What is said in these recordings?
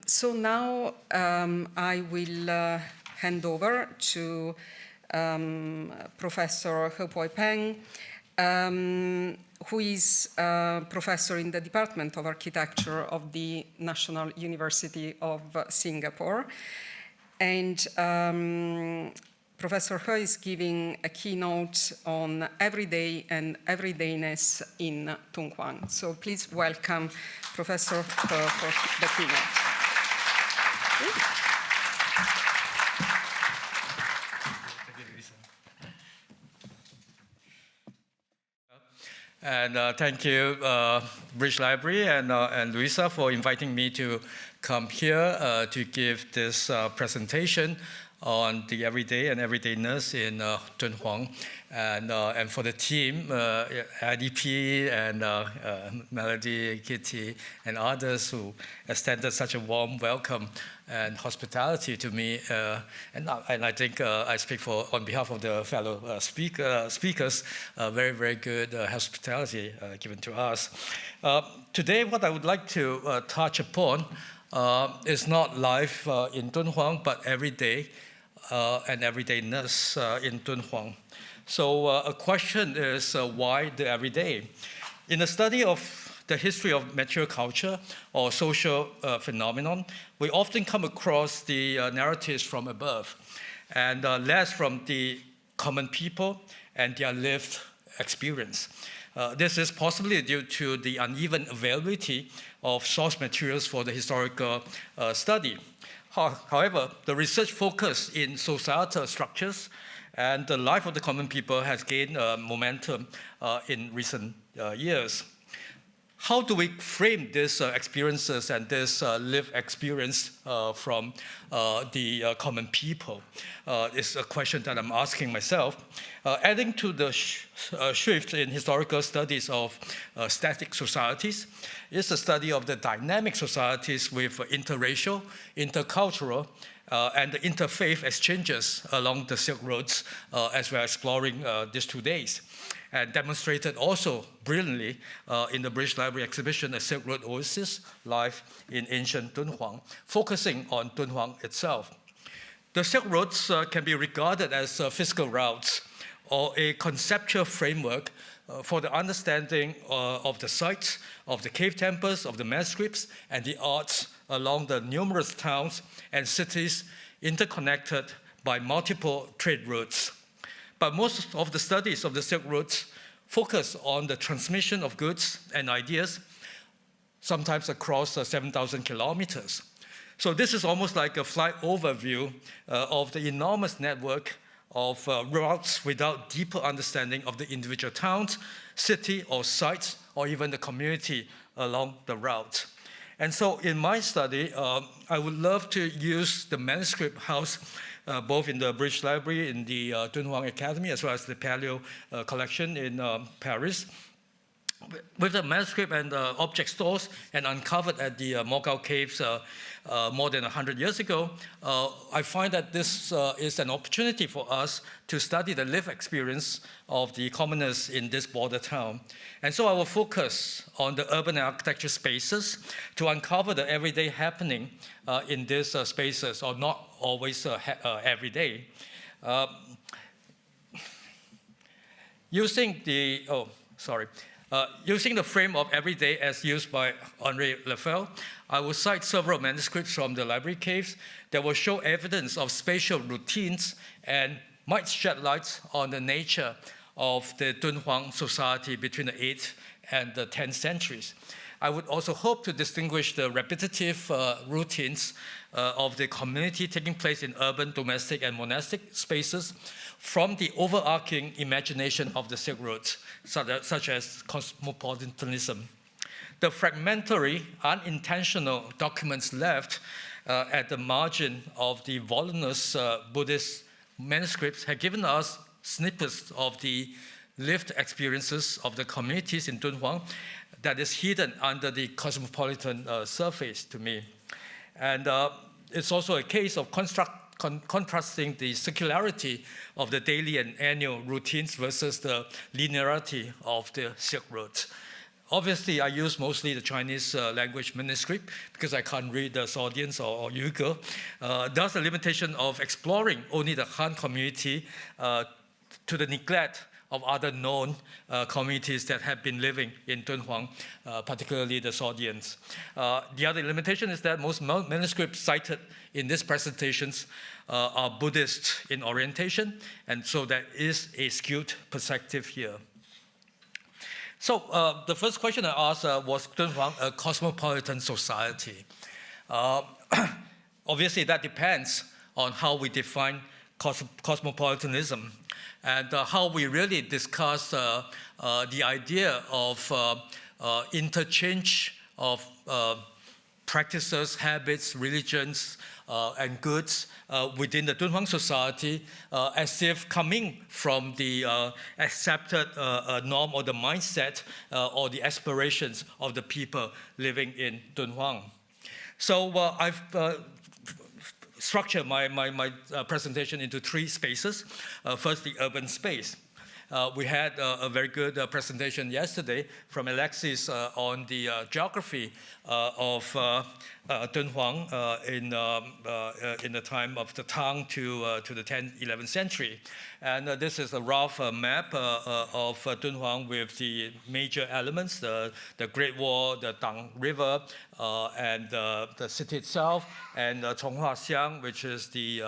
So now I will hand over to Professor Puay Peng, who is a professor in the Department of Architecture of the National University of Singapore. And Professor He is giving a keynote on everyday and everydayness in Dunhuang. So please welcome Professor He for the keynote. And thank you, British Library and Luisa, for inviting me to come here to give this presentation on the everyday and everydayness in Dunhuang. And for the team, IDP and Melody, Kitty, and others who extended such a warm welcome and hospitality to me. And I think I speak on behalf of the fellow speakers, very, very good hospitality given to us. Today, what I would like to touch upon is not life in Dunhuang, but everyday and everydayness in Dunhuang. So a question is, why the everyday? In a study of the history of mature culture or social phenomenon, we often come across the narratives from above and less from the common people and their lived experience. This is possibly due to the uneven availability of source materials for the historical study. However, the research focus in societal structures and the life of the common people has gained momentum in recent years. How do we frame these experiences and this lived experience from the common people? Is a question that I'm asking myself. Adding to the shift in historical studies of static societies is the study of the dynamic societies with interracial, intercultural, and the interfaith exchanges along the Silk Roads as we're exploring these 2 days. And demonstrated also brilliantly in the British Library exhibition, A Silk Road Oasis, Life in Ancient Dunhuang, focusing on Dunhuang itself. The Silk Roads can be regarded as physical routes or a conceptual framework for the understanding of the sites, of the cave temples, of the manuscripts, and the arts along the numerous towns and cities interconnected by multiple trade routes. But most of the studies of the Silk Roads focus on the transmission of goods and ideas, sometimes across 7,000 kilometers. So this is almost like a flyover view of the enormous network of routes without deeper understanding of the individual towns, city, or sites, or even the community along the route. And so in my study, I would love to use the manuscript house both in the British Library, in the Dunhuang Academy, as well as the Paleo collection in Paris, with the manuscript and object stores and uncovered at the Mogao Caves more than 100 years ago. I find that this is an opportunity for us to study the lived experience of the commoners in this border town. And so I will focus on the urban architecture spaces to uncover the everyday happening in these spaces, or not always every day. Using the frame of everyday as used by Henri Lefebvre, I will cite several manuscripts from the library caves that will show evidence of spatial routines and might shed light on the nature of the Dunhuang society between the 8th and the 10th centuries. I would also hope to distinguish the repetitive routines of the community taking place in urban, domestic, and monastic spaces from the overarching imagination of the Silk Roads, such as cosmopolitanism. The fragmentary, unintentional documents left at the margin of the voluminous Buddhist manuscripts have given us snippets of the lived experiences of the communities in Dunhuang that is hidden under the cosmopolitan surface to me. And it's also a case of contrasting the circularity of the daily and annual routines versus the linearity of the Silk Roads. Obviously, I use mostly the Chinese language manuscript because I can't read the Saudi or Uyghur. There's a limitation of exploring only the Han community to the neglect of other known communities that have been living in Dunhuang, particularly the Saudians. The other limitation is that most manuscripts cited in these presentations are Buddhist in orientation, and so there is a skewed perspective here. So the first question I asked was Dunhuang a cosmopolitan society? Obviously, that depends on how we define cosmopolitanism and how we really discuss the idea of interchange of practices, habits, religions, and goods within the Dunhuang society as if coming from the accepted norm or the mindset or the aspirations of the people living in Dunhuang. So I've structured my presentation into three spaces. First, the urban space. We had a very good presentation yesterday from Alexis on the geography of Dunhuang in the time of the Tang to the 10th, 11th century. And this is a rough map of Dunhuang with the major elements, the Great Wall, the Tang River, and the city itself, and Chonghua-xiang, which is the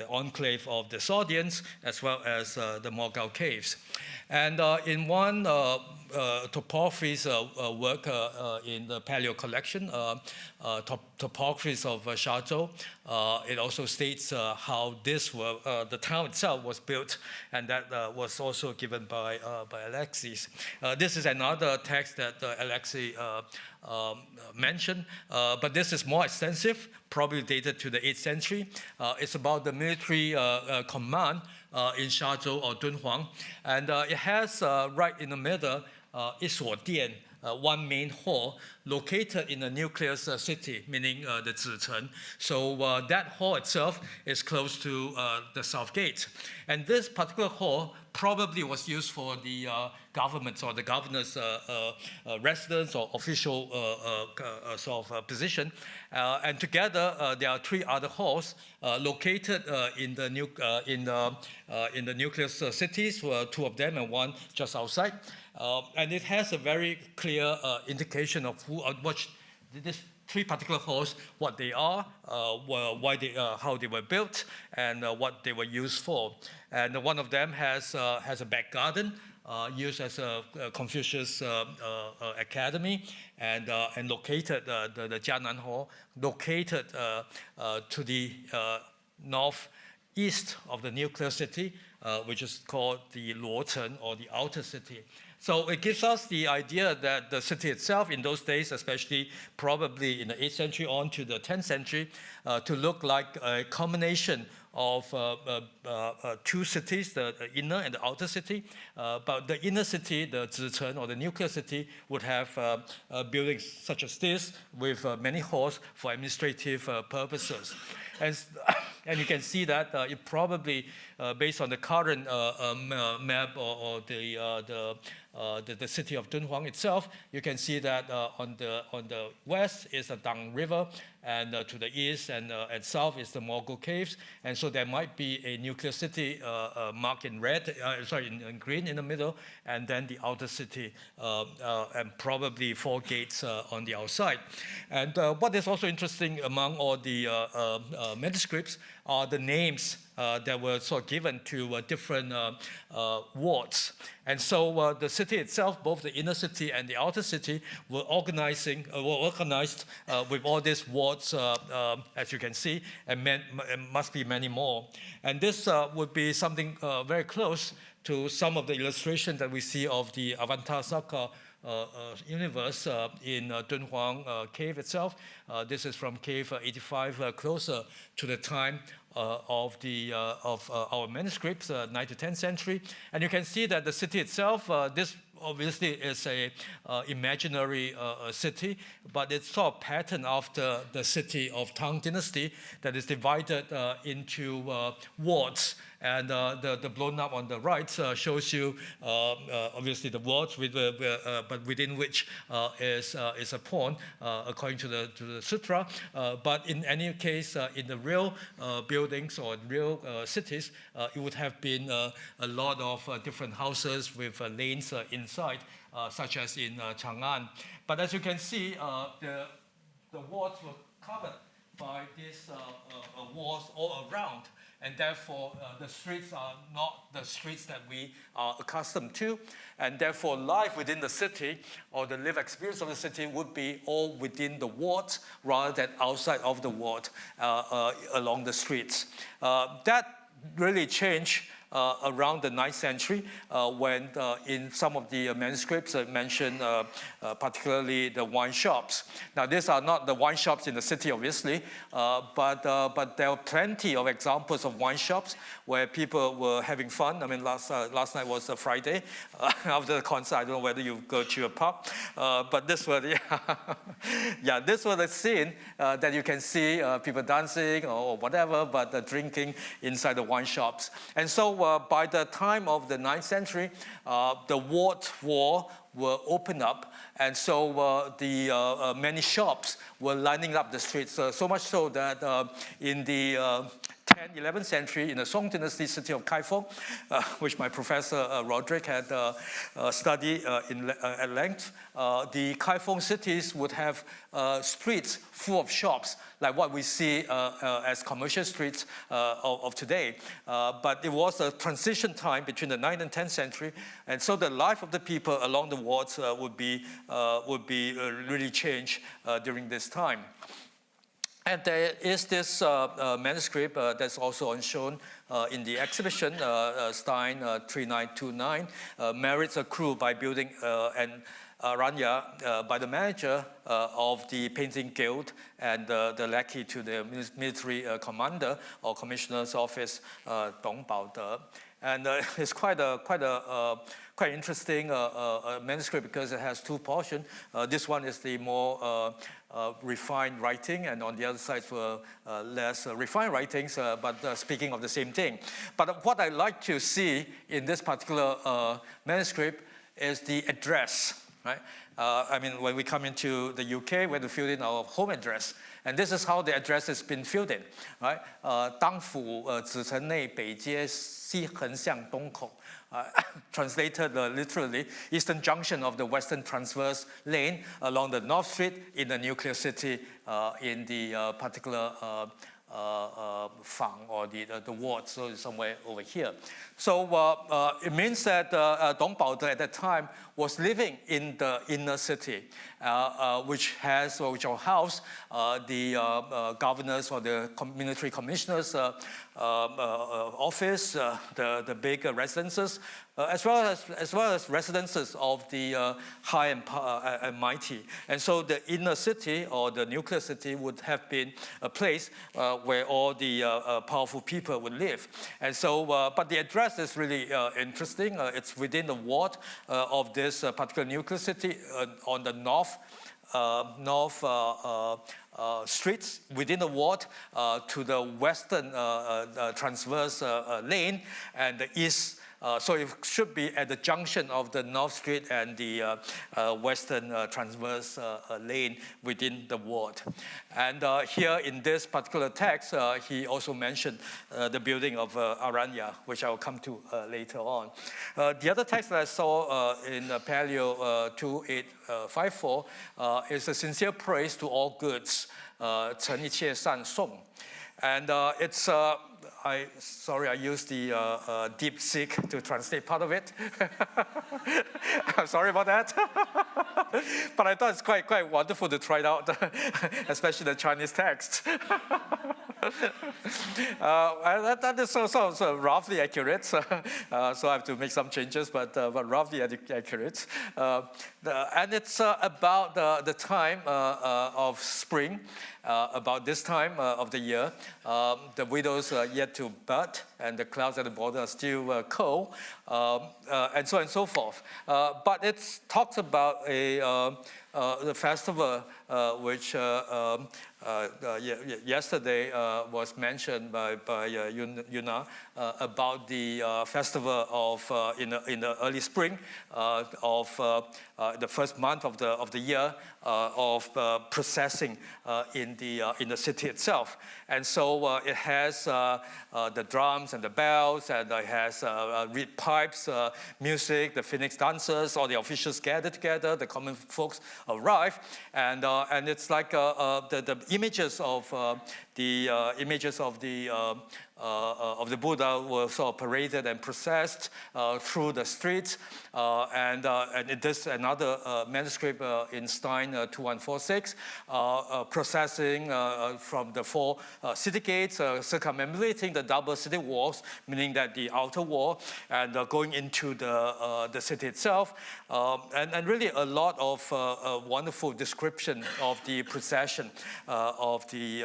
enclave of the Saudians, as well as the Mogao caves. And in one topography's work in the Paleo collection, topographies of Shazhou, it also states how the town itself was built, and that was also given by Alexis. This is another text that Alexis mentioned, but this is more extensive, probably dated to the 8th century. It's about the military command in Shazhou or Dunhuang, and it has right in the middle, 一所殿, one main hall located in the nucleus city, meaning the Zicheng. So that hall itself is close to the south gate. And this particular hall probably was used for the government or the governor's residence or official sort of position. And together, there are three other halls located in the nucleus cities, two of them and one just outside. And it has a very clear indication of these three particular halls, what they are, how they were built, and what they were used for. And one of them has a back garden used as a Confucius academy, and located the Jianan Hall, located to the northeast of the nuclear city, which is called the Luocheng, or the outer city. So it gives us the idea that the city itself in those days, especially probably in the 8th century on to the 10th century, to look like a combination of two cities, the inner and the outer city. But the inner city, the Zicheng or the nuclear city, would have buildings such as this with many halls for administrative purposes. And you can see that it probably, based on the current map or the city of Dunhuang itself, you can see that on the west is the Tang River, and to the east and south is the Mogao caves, and so there might be a nuclear city marked in red, in green in the middle, and then the outer city, and probably four gates on the outside. And what is also interesting among all the manuscripts are the names that were sort of given to different wards. And so the city itself, both the inner city and the outer city, were organized with all these wards, as you can see, and must be many more. And this would be something very close to some of the illustrations that we see of the Avantasaka universe in Dunhuang cave itself. This is from cave 85, closer to the time of our manuscripts, 9th to 10th century. And you can see that the city itself, this obviously is a imaginary city, but it's sort of patterned after the city of Tang dynasty that is divided into wards. And the blown up on the right shows you obviously the walls, but within which is a pond, according to the sutra. But in any case, in the real buildings or real cities, it would have been a lot of different houses with lanes inside, such as in Chang'an. But as you can see, the walls were covered by these walls all around, and therefore the streets are not the streets that we are accustomed to, and therefore life within the city or the lived experience of the city would be all within the wards rather than outside of the ward along the streets. That really changed around the 9th century, when in some of the manuscripts mentioned particularly the wine shops. Now, these are not the wine shops in the city, obviously, but there are plenty of examples of wine shops where people were having fun. I mean, last night was a Friday. After the concert, I don't know whether you go to a pub, but this was, this was a scene that you can see people dancing or whatever, but drinking inside the wine shops. And so by the time of the 9th century, the ward wall were opened up, and so the many shops were lining up the streets, so much so that in the 10th, 11th century, in the Song Dynasty city of Kaifeng, which my professor Roderick had studied at length, the Kaifeng cities would have streets full of shops, like what we see as commercial streets of today. But it was a transition time between the 9th and 10th century, and so the life of the people along the wards would be really changed during this time. And there is this manuscript that's also shown in the exhibition, Stein 3929, merits accrued by building an aranya by the manager of the painting guild and the lackey to the military commander or commissioner's office, Dong Baode. And it's quite interesting manuscript because it has two portions. This one is the more refined writing, and on the other side for less refined writings, but speaking of the same thing. But what I like to see in this particular manuscript is the address, right? I mean, when we come into the UK, we have to fill in our home address. And this is how the address has been filled in, right? 当府子城内北街西横向东口. Translated literally, eastern junction of the western transverse lane along the North Street in the nuclear city in the particular Fang or the ward, so somewhere over here. So it means that Dong Baode at that time was living in the inner city, which will house the governors or the military commissioners' office, the big residences, as well as residences of the high and mighty. And so the inner city or the nuclear city would have been a place where all the powerful people would live. And so, but the address is really interesting. It's within the ward of this particular nuclear city on the north streets within the ward to the western transverse lane and the east. So it should be at the junction of the North Street and the western transverse lane within the ward. And here in this particular text, he also mentioned the building of Aranya, which I will come to later on. The other text that I saw in Paleo 2854 is a sincere praise to all goods, 诚一切善颂. And it's I used the DeepSeek to translate part of it. I'm sorry about that. But I thought it's quite wonderful to try it out, especially the Chinese text. That is so roughly accurate. So I have to make some changes, but roughly accurate. And it's about the time of spring. About this time of the year, the widows are yet to bud, and the clouds at the border are still cold, and so on and so forth. But it talks about the festival which yesterday was mentioned by Yuna about the festival of in the early spring of the first month of the year of processing in the city itself. And so it has the drums and the bells, and it has reed pipes, music, the phoenix dancers, all the officials gather together, the common folks arrive, and it's like the images of the Buddha were sort of paraded and processed through the streets, and it is another manuscript in Stein 2146, processing from the four city gates, circumambulating the double city walls, meaning that the outer wall, and going into the city itself, and really a lot of wonderful description of the procession of the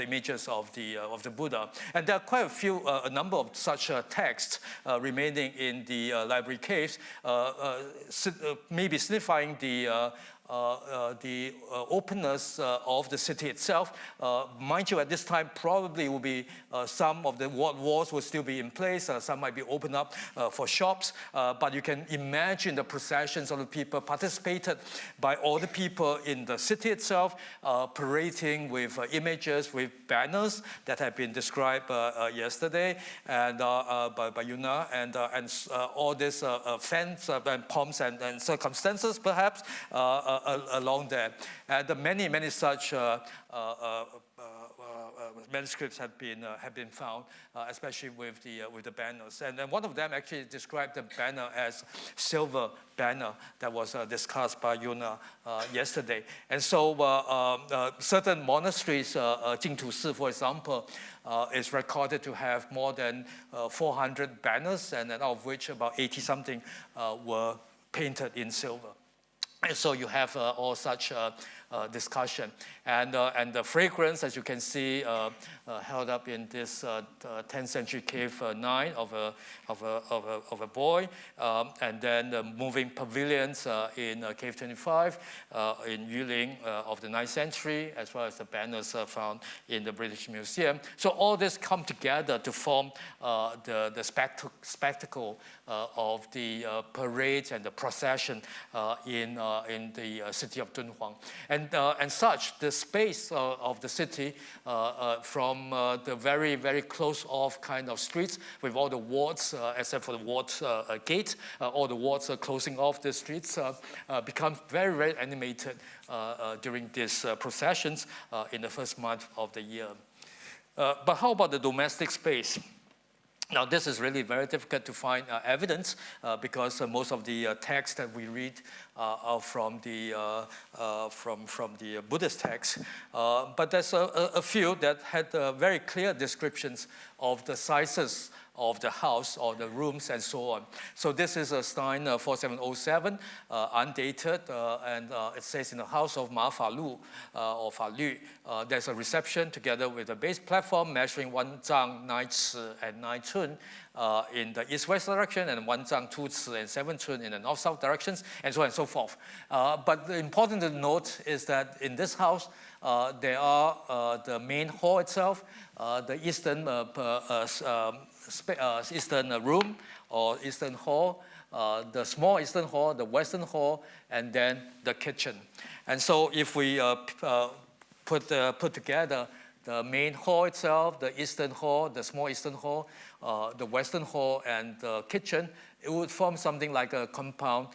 images of the Buddha. And there are quite a number of such texts remaining in the library caves, maybe signifying the openness of the city itself. Mind you, at this time, probably will be some of the walls will still be in place. Some might be opened up for shops. But you can imagine the processions of the people participated by all the people in the city itself, parading with images, with banners that have been described yesterday and by Yuna, and all these fans and pomps and circumstances, perhaps, along there. And many such manuscripts have been found, especially with the banners. And one of them actually described the banner as silver banner that was discussed by Yuna yesterday. And so certain monasteries, Jingtu Si, for example, is recorded to have more than 400 banners, and out of which about 80-something were painted in silver. And so you have all such discussion, and the fragrance, as you can see, held up in this 10th century cave 9 of a boy, and then the moving pavilions in cave 25 in Yuling of the 9th century, as well as the banners found in the British Museum. So all this come together to form the spectacle of the parades and the procession in the city of Dunhuang. And such, the space of the city from the very, very close-off kind of streets with all the wards, except for the ward gate, all the wards closing off the streets, becomes very, very animated during these processions in the first month of the year. But how about the domestic space? Now, this is really very difficult to find evidence because most of the texts that we read are from the Buddhist texts. But there's a few that had very clear descriptions of the sizes of the house or the rooms and so on. So this is a Stein 4707, undated, and it says in the house of Ma Fa Lu or Fa Lu, there's a reception together with a base platform measuring 1 zang 9 ci and 9 chun in the east-west direction, and 1 zang 2 ci and 7 chun in the north-south directions, and so on and so forth. But the important to note is that in this house, there are the main hall itself, the eastern room or eastern hall, the small eastern hall, the western hall, and then the kitchen. And so if we put together the main hall itself, the eastern hall, the small eastern hall, the western hall, and the kitchen, it would form something like a compound,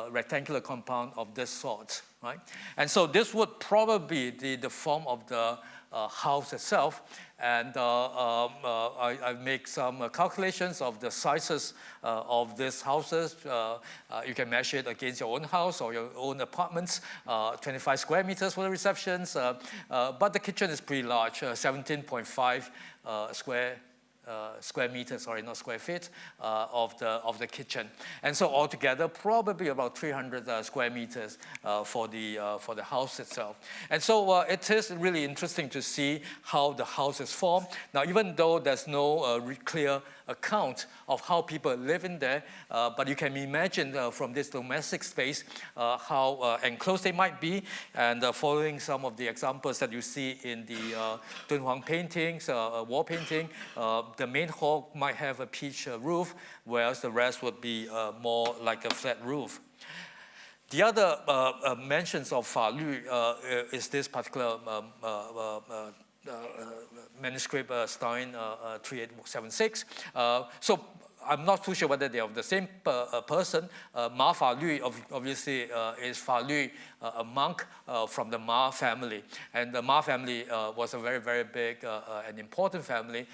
rectangular compound of this sort, right? And so this would probably be the form of the house itself. And I make some calculations of the sizes of these houses. You can measure it against your own house or your own apartments, 25 square meters for the receptions. But the kitchen is pretty large, 17.5 square square meters, sorry, not square feet, of the kitchen. And so altogether, probably about 300 square meters for the house itself. And so it is really interesting to see how the house is formed. Now, even though there's no clear account of how people live in there, but you can imagine from this domestic space how enclosed they might be. And following some of the examples that you see in the Dunhuang paintings, wall painting, the main hall might have a peach roof, whereas the rest would be more like a flat roof. The other mentions of Fa Lü is this particular manuscript Stein 3876. So I'm not too sure whether they are the same person. Ma Fa Lü obviously is Fa Lü, a monk from the Ma family. And the Ma family was a very, very big and important family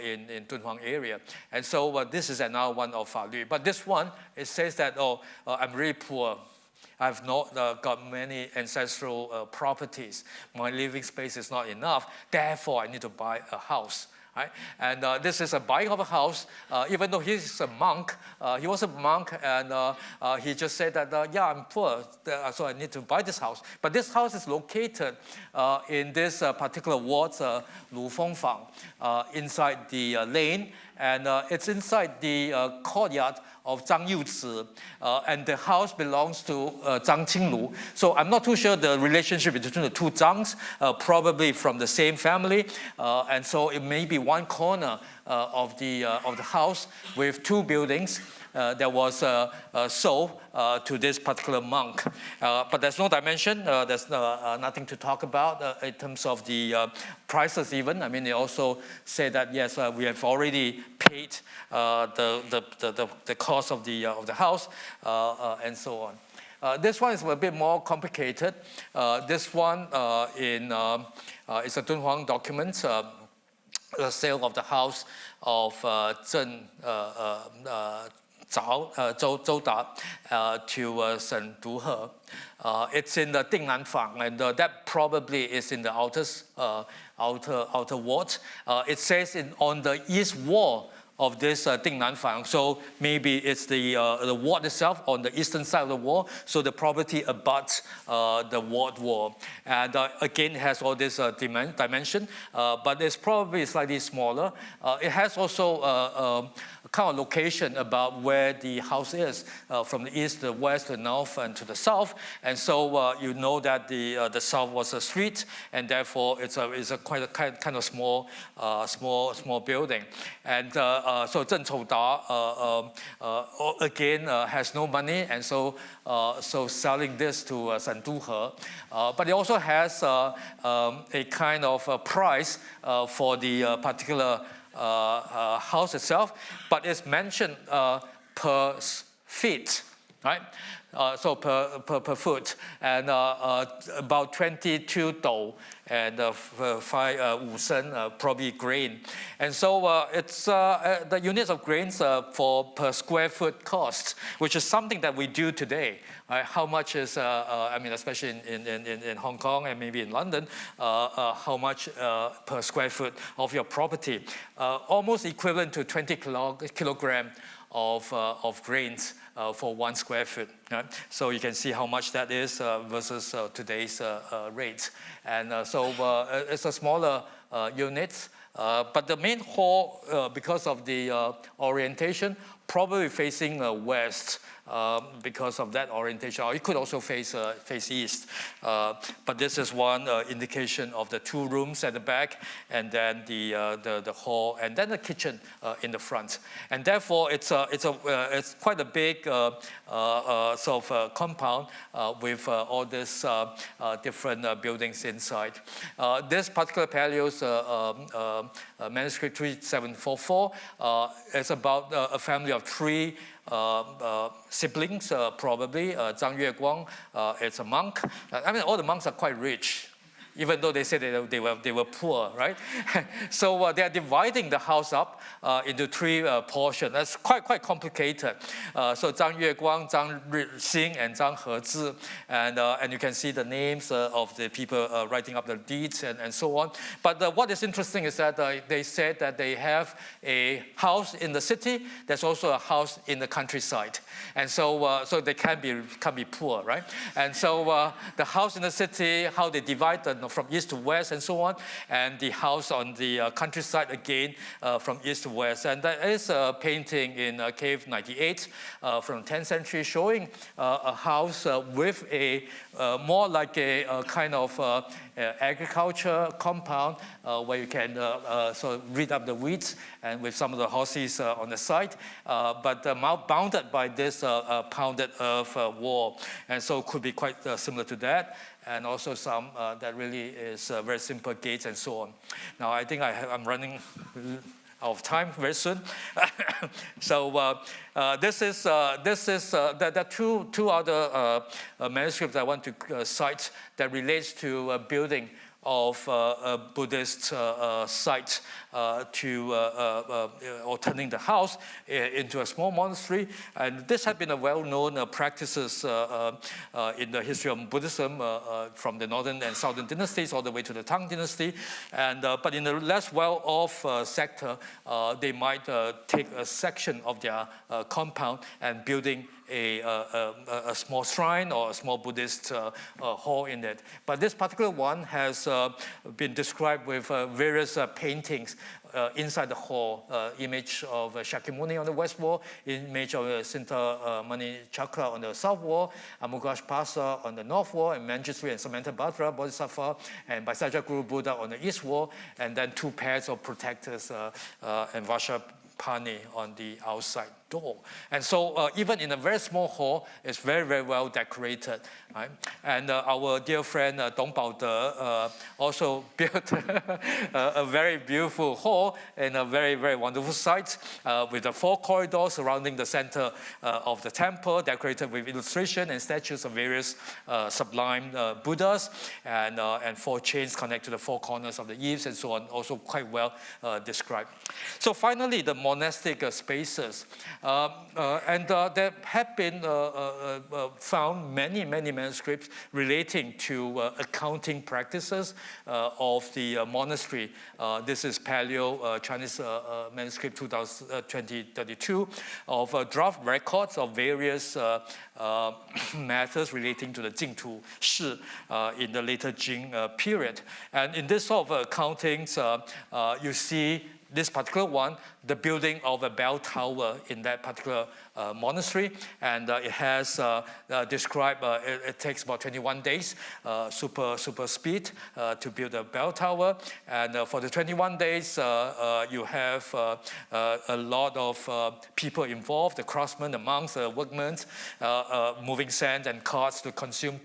in Dunhuang area. And so this is another one of Fa Lü. But this one, it says that, I'm really poor. I've not got many ancestral properties. My living space is not enough. Therefore, I need to buy a house. Right? And this is a buying of a house, even though he's a monk. He was a monk, and he just said that, yeah, I'm poor, so I need to buy this house. But this house is located in this particular ward, Lu Feng Fang, inside the lane, and it's inside the courtyard of Zhang Yuzi, and the house belongs to Zhang Qinglu. So I'm not too sure the relationship between the two Zhangs, probably from the same family, and so it may be one corner of the house with two buildings that was sold to this particular monk. But there's no dimension, there's nothing to talk about in terms of the prices even. I mean, they also say that, yes, we have already paid the cost of the house, and so on. This one is a bit more complicated. This one is a Dunhuang document, the sale of the house of Zhou Da to Shen Duhe. It's in the Dingnanfang, and that probably is in the outer ward. It says on the east wall of this Dingnanfang, so maybe it's the ward itself on the eastern side of the wall, so the property abuts the ward wall. And again, it has all this dimension, but it's probably slightly smaller. It has also kind of location about where the house is, from the east, the west, the north, and to the south. And so you know that the south was a street, and therefore it's a quite a kind of small building. And so Zheng Chou Da again has no money, and so selling this to Shen Duhe. But it also has a kind of price for the particular house itself, but it's mentioned per feet, right? So per foot, and about 22 dou and 5 wu shen, probably grain. And so it's the units of grains for per square foot cost, which is something that we do today. Right? How much is, I mean, especially in Hong Kong and maybe in London, how much per square foot of your property? Almost equivalent to 20 kilogram of grains for 1 square foot. Right? So you can see how much that is versus today's rates. And so it's a smaller unit, but the main hall, because of the orientation, probably facing west. Because of that orientation, or it could also face east. But this is one indication of the 2 rooms at the back, and then the hall, and then the kitchen in the front. And therefore, it's quite a big sort of compound with all these different buildings inside. This particular Paleo's manuscript 3744 is about a family of 3 siblings, probably. Zhang Yueguang is a monk. I mean, all the monks are quite rich. even though they say they were poor, right? So they are dividing the house up into three portions. That's quite complicated. So Zhang Yueguang, Zhang Rixing, and Zhang Hezhi, and you can see the names of the people writing up the deeds and so on. But what is interesting is that they said that they have a house in the city. There's also a house in the countryside, and so they can be poor, right? And so the house in the city, how they divide from east to west and so on, and the house on the countryside again from east to west. And there is a painting in Cave 98 from the 10th century showing a house with a more like a kind of agriculture compound where you can sort of rid up the weeds and with some of the horses on the side, but bounded by this pounded earth wall. And so it could be quite similar to that. And also some that really is very simple gates and so on. Now I think I'm running out of time very soon. So there are two other manuscripts I want to cite that relates to building of a Buddhist site or turning the house into a small monastery. And this had been a well-known practices in the history of Buddhism from the northern and southern dynasties all the way to the Tang dynasty. And but in the less well-off sector, they might take a section of their compound and building a small shrine or a small Buddhist hall in it. But this particular one has been described with various paintings inside the hall, image of Shakyamuni on the west wall, image of Sintamani Chakra on the south wall, Amughashpasa on the north wall, and Manjushri and Samantabhadra Bodhisattva, and Vaisajaguru Buddha on the east wall, and then two pairs of protectors and Vajrapani on the outside door. And so even in a very small hall, it's very, very well decorated. Right? And our dear friend Dong Baode also built a very beautiful hall in a very, very wonderful site with the 4 corridors surrounding the center of the temple, decorated with illustration and statues of various sublime Buddhas, and 4 chains connect to the 4 corners of the eaves and so on, also quite well described. So finally, the monastic spaces. And there have been found many manuscripts relating to accounting practices of the monastery. This is Paleo Chinese manuscript 2032 of draft records of various matters relating to the Jingtu Shi in the later Jing period. And in this sort of accountings, you see this particular one, the building of a bell tower in that particular monastery, and it has described it takes about 21 days, super speed to build a bell tower, and for the 21 days you have a lot of people involved, the craftsmen, the monks, the workmen, moving sand and carts to consume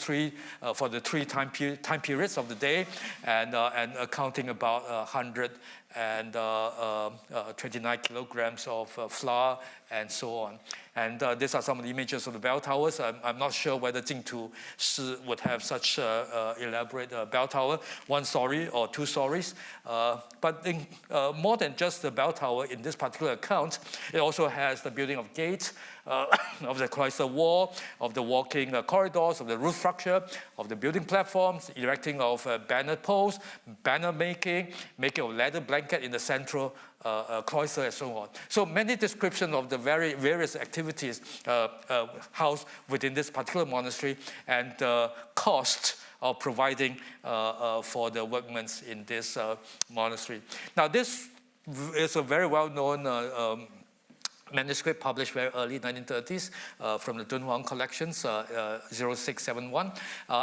for the 3 time periods of the day, and accounting about 129 kilograms of flour and so on. And these are some of the images of the bell towers. I'm not sure whether Jingtu Shi would have such elaborate bell tower, 1 story or 2 stories. But more than just the bell tower in this particular account, it also has the building of gates, of the cloister wall, of the walking corridors, of the roof structure, of the building platforms, erecting of banner poles, banner making of leather blanket in the central cloister and so on. So many descriptions of the very various activities housed within this particular monastery and the cost of providing for the workmen in this monastery. Now this is a very well-known manuscript published very early 1930s from the Dunhuang collections, 0671.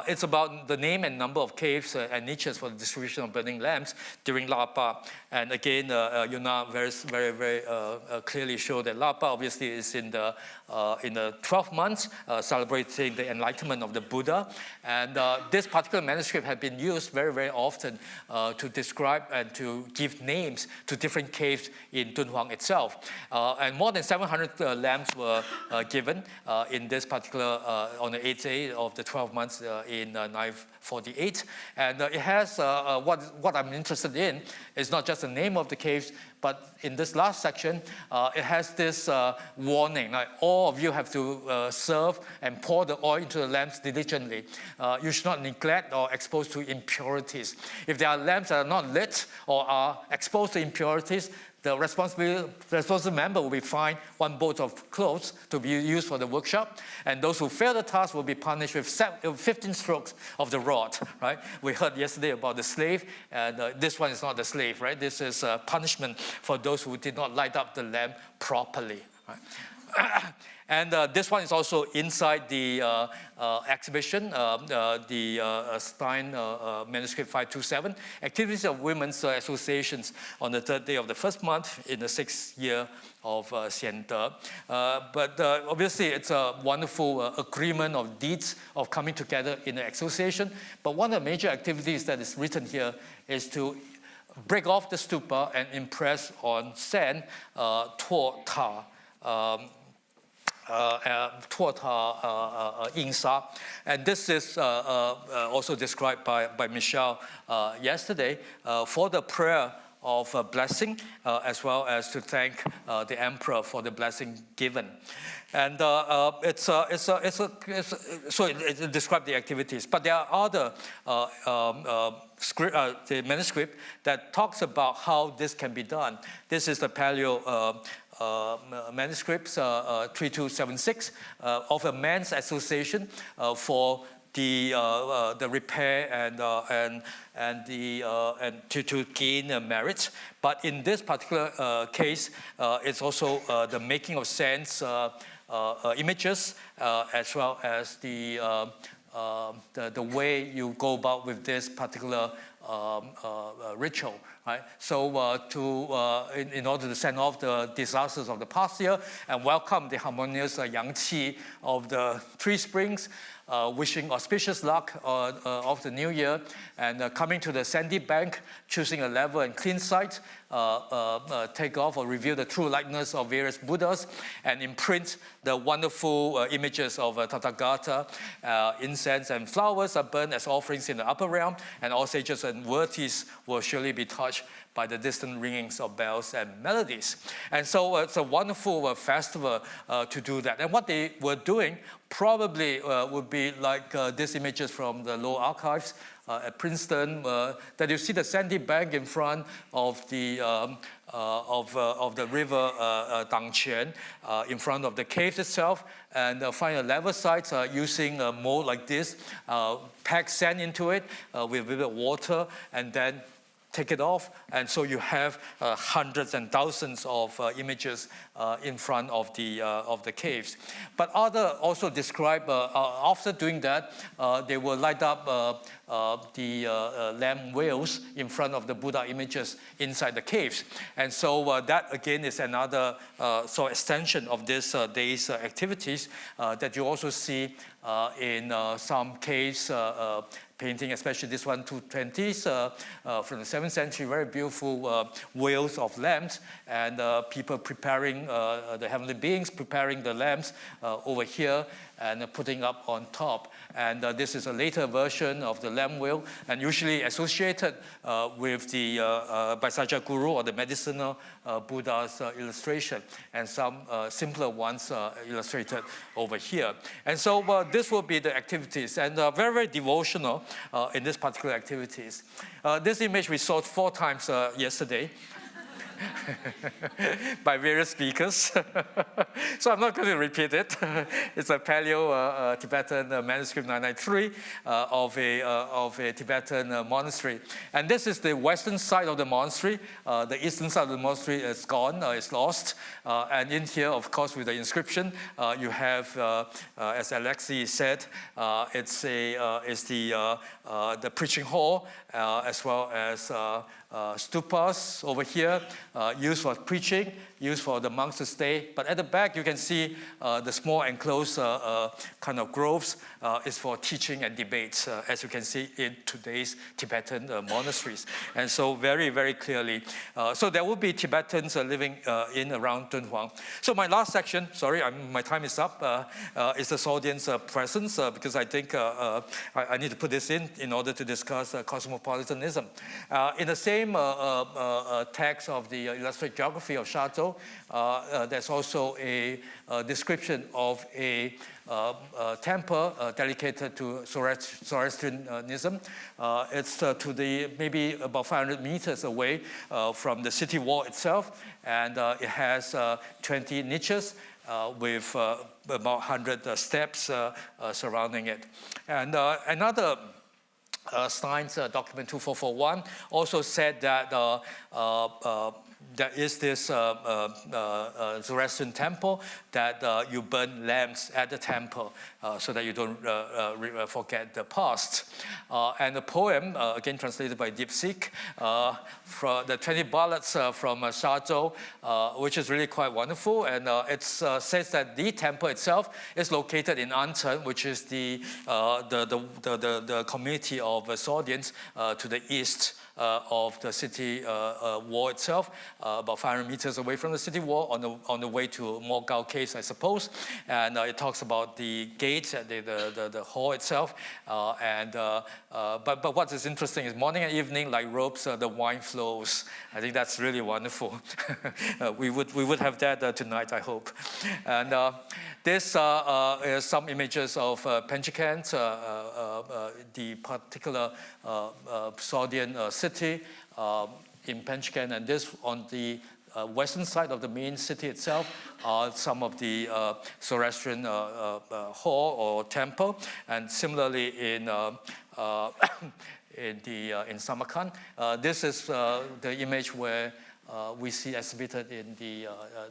It's about the name and number of caves and niches for the distribution of burning lamps during Lapa. And again, Yuna very clearly showed that Lapa obviously is in the 12 months, celebrating the enlightenment of the Buddha. And this particular manuscript had been used very often to describe and to give names to different caves in Dunhuang itself. And more than than 700 lamps were given in this particular, on the 8th day of the 12 months in 948. And it has, what I'm interested in is not just the name of the caves, but in this last section, it has this warning, like all of you have to serve and pour the oil into the lamps diligently. You should not neglect or expose to impurities. If there are lamps that are not lit or are exposed to impurities, the responsible member will be fined 1 boat of clothes to be used for the workshop, and those who fail the task will be punished with 15 strokes of the rod, right? We heard yesterday about the slave, and this one is not the slave, right? This is punishment for those who did not light up the lamp properly, right? And this one is also inside the exhibition, the Stein manuscript 527, Activities of Women's Associations on the 3rd day of the 1st month in the 6th year of Xian De. But obviously it's a wonderful agreement of deeds of coming together in an association. But one of the major activities that is written here is to break off the stupa and impress on sand tuo ta. And this is also described by Michelle yesterday for the prayer of blessing, as well as to thank the emperor for the blessing given. And so it describes the activities. But there are other the manuscript that talks about how this can be done. This is the Paleo manuscripts 3276 of a men's association for the repair and to gain merit. But in this particular case, it's also the making of sense images, as well as the way you go about with this particular ritual. Right? So in order to send off the disasters of the past year and welcome the harmonious yang qi of the 3 springs, wishing auspicious luck of the new year, and coming to the sandy bank, choosing a level and clean site, take off or reveal the true likeness of various Buddhas, and imprint the wonderful images of Tathagata. Incense and flowers are burned as offerings in the upper realm, and all sages and worthies will surely be touched by the distant ringings of bells and melodies. And so it's a wonderful festival to do that. And what they were doing probably would be like these images from the Law Archives at Princeton, that you see the sandy bank in front of the river Dangquan, in front of the cave itself, and find a level site using a mold like this, pack sand into it with a bit of water, and then take it off, and so you have hundreds and thousands of images in front of the caves. But others also describe, after doing that, they will light up the lamp wheels in front of the Buddha images inside the caves. And so that again is another extension of this day's activities that you also see in some caves painting, especially this one, 220s from the 7th century, very beautiful wheels of lamps, and people preparing, the heavenly beings preparing the lamps over here and putting up on top. And this is a later version of the lamp wheel, and usually associated with the Vaisajja Guru or the medicinal Buddha's illustration, and some simpler ones illustrated over here. And so this will be the activities, and very, very devotional in this particular activities. This image we saw 4 times yesterday. by various speakers. So I'm not going to repeat it. It's a Paleo Tibetan manuscript 993 of a Tibetan monastery. And this is the western side of the monastery. The eastern side of the monastery is gone, is lost. And in here, of course, with the inscription, you have, as Alexi said, it's the preaching hall, as well as stupas over here, used for preaching, used for the monks to stay. But at the back, you can see the small enclosed kind of groves is for teaching and debates, as you can see in today's Tibetan monasteries. And so very, very clearly. So there will be Tibetans living in around Dunhuang. So my last section, sorry, my time is up, is the audience presence, because I think I need to put this in order to discuss cosmopolitanism. In the same text of the illustrated geography of Shartou, there's also a description of a temple dedicated to Zoroastrianism. It's to the maybe about 500 meters away from the city wall itself, and it has 20 niches with about 100 steps surrounding it. And another science document 2441 also said that there is this Zoroastrian temple that you burn lamps at the temple so that you don't forget the past. And the poem, again translated by Deepseek, from the 20 ballads from Shartou, which is really quite wonderful. And it says that the temple itself is located in Anchen, which is the community of Saudians to the east of the city wall itself, about 500 meters away from the city wall, on the way to Mogao Caves, I suppose. And it talks about the gates and the hall itself. But what is interesting is morning and evening, like ropes, the wine flows. I think that's really wonderful. We would have that tonight, I hope. And this is some images of Penchikent, the particular Saudian city in Penchikent, and this on the western side of the main city itself are some of the Zoroastrian hall or temple, and similarly in Samarkand. This is the image where we see exhibited in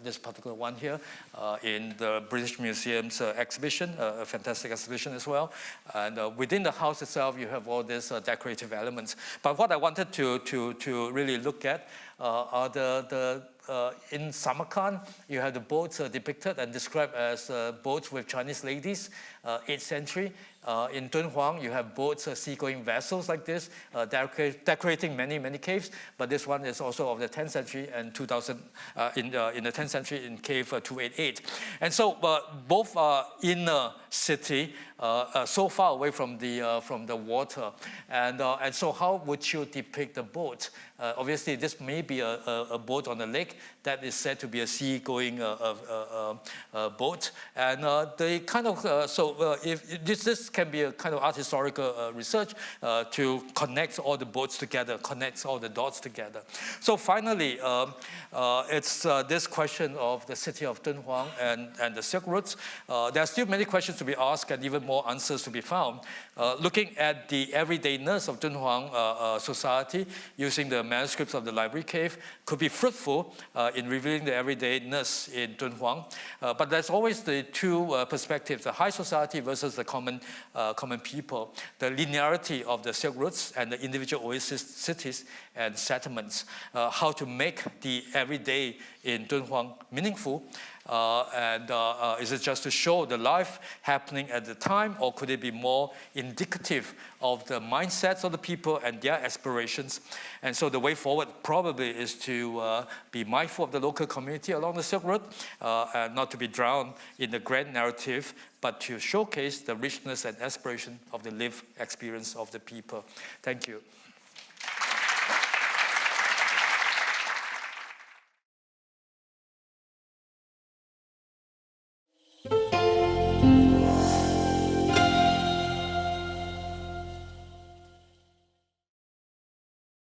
this particular one here in the British Museum's exhibition, a fantastic exhibition as well. And within the house itself, you have all these decorative elements. But what I wanted to really look at are in Samarkand, you have the boats depicted and described as boats with Chinese ladies, 8th century. In Dunhuang, you have boats, seagoing vessels like this, decorating many caves. But this one is also of the 10th century and 2000 in the 10th century in cave 288. And so both are in a city, so far away from the water. And so how would you depict the boat? Obviously, this may be a boat on the lake that is said to be a seagoing boat. And they kind of, if this can be a kind of art historical research to connect all the boats together, connects all the dots together. So finally, it's this question of the city of Dunhuang and the Silk routes. There are still many questions to be asked and even more answers to be found. Looking at the everydayness of Dunhuang society using the manuscripts of the library cave could be fruitful in revealing the everydayness in Dunhuang. But there's always the two perspectives, the high society versus the common people, the linearity of the Silk routes and the individual oasis cities and settlements, how to make the everyday in Dunhuang meaningful. Is it just to show the life happening at the time, or could it be more indicative of the mindsets of the people and their aspirations? And so the way forward probably is to be mindful of the local community along the Silk Road, and not to be drowned in the grand narrative, but to showcase the richness and aspiration of the lived experience of the people. Thank you.